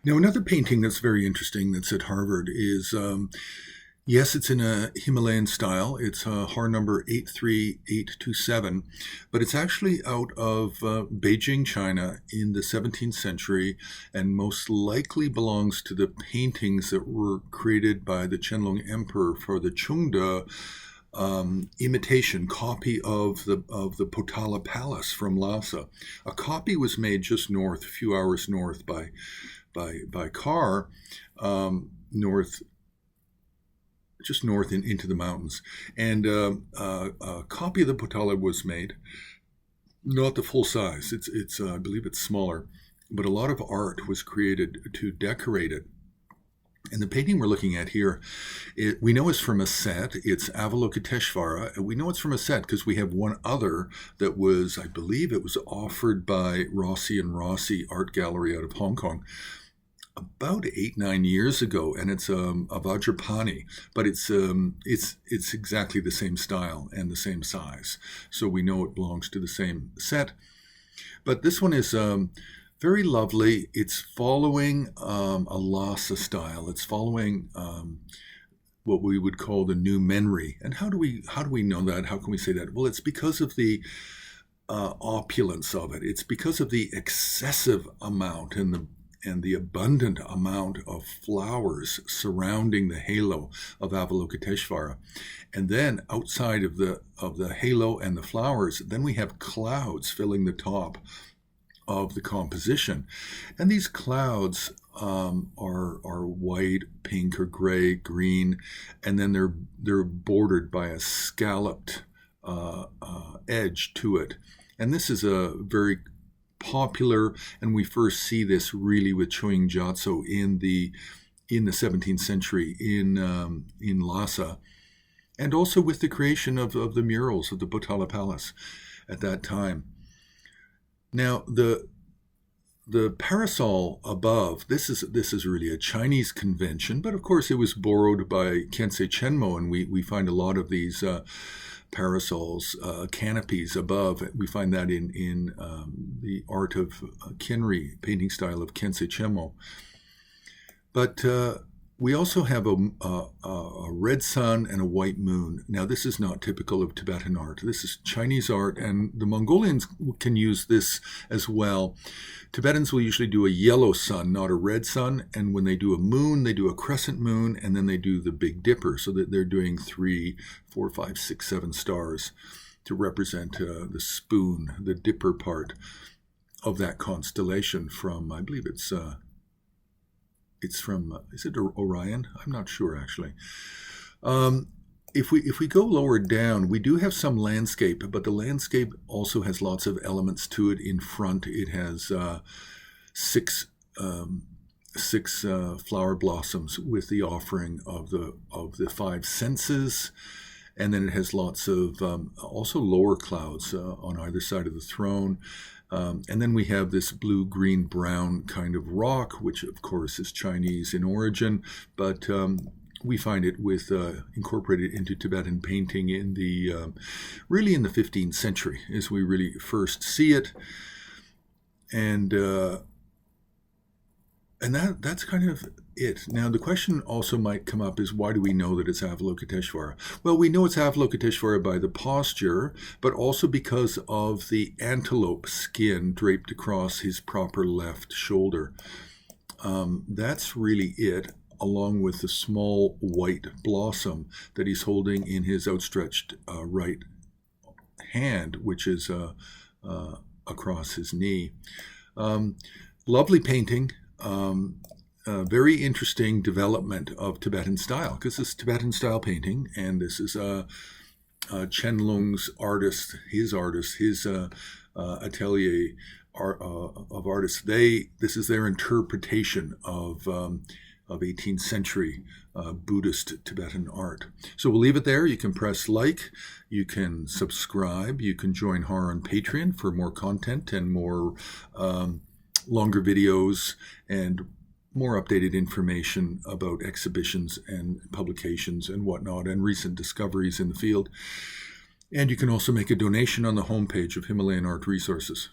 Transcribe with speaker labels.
Speaker 1: Now, another painting that's very interesting that's at Harvard is, yes, it's in a Himalayan style. It's HAR number 83827, but it's actually out of Beijing, China in the 17th century and most likely belongs to the paintings that were created by the Qianlong Emperor for the Chungde imitation copy of the Potala Palace from Lhasa. A copy was made just north, a few hours north by car, north, just north into the mountains, and a copy of the Potala was made, not the full size. It's I believe it's smaller, but a lot of art was created to decorate it. And the painting we're looking at here, we know it's from a set. It's Avalokiteshvara. And we know it's from a set because we have one other that was, I believe it was offered by Rossi and Rossi Art Gallery out of Hong Kong about 8-9 years ago, and it's a Vajrapani, but it's exactly the same style and the same size. So we know it belongs to the same set. But this one is very lovely. It's following a Lhasa style. It's following what we would call the new Menri. And how do we know that? How can we say that? Well, it's because of the opulence of it. It's because of the excessive amount and the abundant amount of flowers surrounding the halo of Avalokiteshvara. And then outside of the halo and the flowers, then we have clouds filling the top of the composition. And these clouds are white, pink, or gray, green, and then they're bordered by a scalloped edge to it. And this is a very popular, and we first see this really with Choying Gyatso in the 17th century in Lhasa, and also with the creation of the murals of the Potala Palace at that time. Now the parasol above, this is really a Chinese convention, but of course it was borrowed by Kensei Chenmo, and we find a lot of these parasols, canopies above. We find that in the art of Kinri, painting style of Kensei Chenmo. But we also have a red sun and a white moon. Now, this is not typical of Tibetan art. This is Chinese art, and the Mongolians can use this as well. Tibetans will usually do a yellow sun, not a red sun, and when they do a moon, they do a crescent moon, and then they do the Big Dipper, so that they're doing 3, 4, 5, 6, 7 stars to represent the spoon, the dipper part of that constellation from, I believe it's from, is it Orion? I'm not sure, actually. If we go lower down, we do have some landscape, but the landscape also has lots of elements to it. In front, it has six flower blossoms with the offering of the 5 senses. And then it has lots of also lower clouds on either side of the throne. And then we have this blue, green, brown kind of rock, which of course is Chinese in origin, but we find it incorporated into Tibetan painting really in the 15th century as we really first see it. And that's kind of it. Now, the question also might come up is, why do we know that it's Avalokiteshvara? Well, we know it's Avalokiteshvara by the posture, but also because of the antelope skin draped across his proper left shoulder. That's really it, along with the small white blossom that he's holding in his outstretched right hand, which is across his knee. Lovely painting. Very interesting development of Tibetan style, because this is Tibetan style painting, and this is Qianlong's his atelier of artists. This is their interpretation of 18th century Buddhist Tibetan art. So we'll leave it there. You can press like, you can subscribe, you can join HAR on Patreon for more content and more longer videos and more updated information about exhibitions and publications and whatnot, and recent discoveries in the field. And you can also make a donation on the homepage of Himalayan Art Resources.